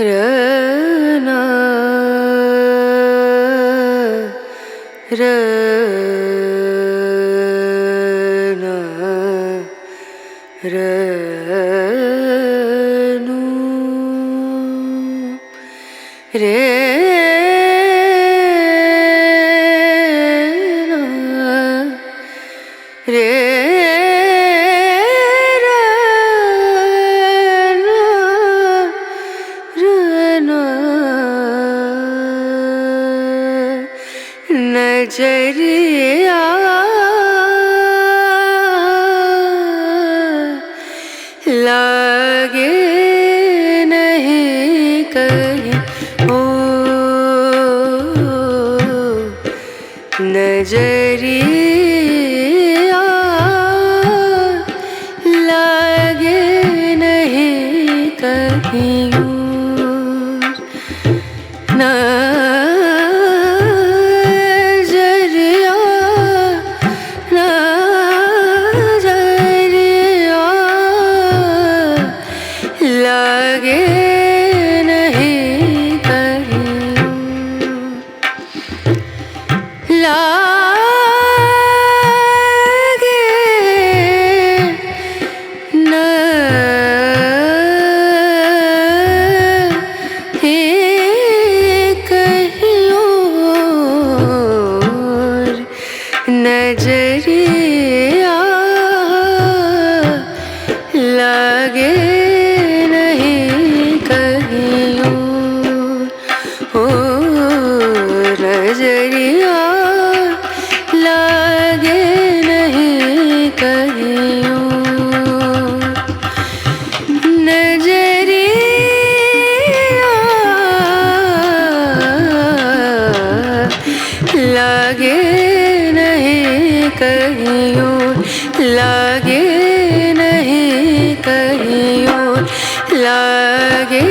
रना रना रनु रे रे नजरिया लागे नहीं कहीं ओ नजरिया लागे नहीं कहीं नजरिया लागे नहीं कहीं ओ नजरिया लागे नहीं कहीं नजरिया लागे कहीं लागे नहीं कहीं लागे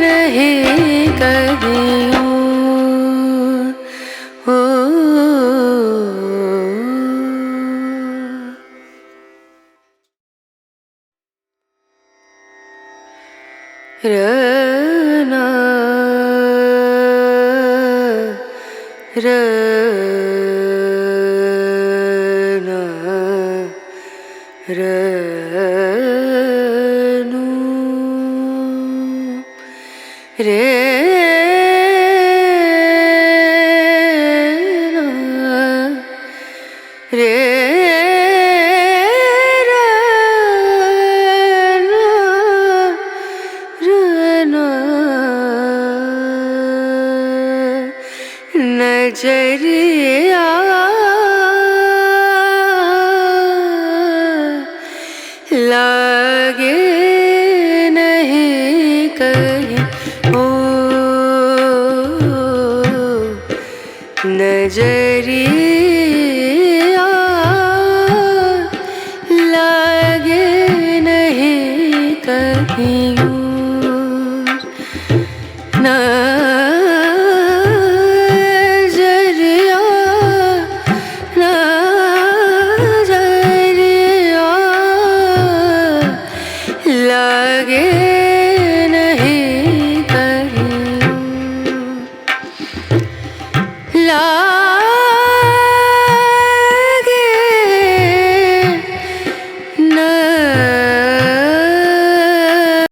नहीं कहीं ओ रना रनु रे रे नजरिया लागे नहीं कहीं ओ नजरिया लागे नहीं कहीं लागे नहीं कहीं ला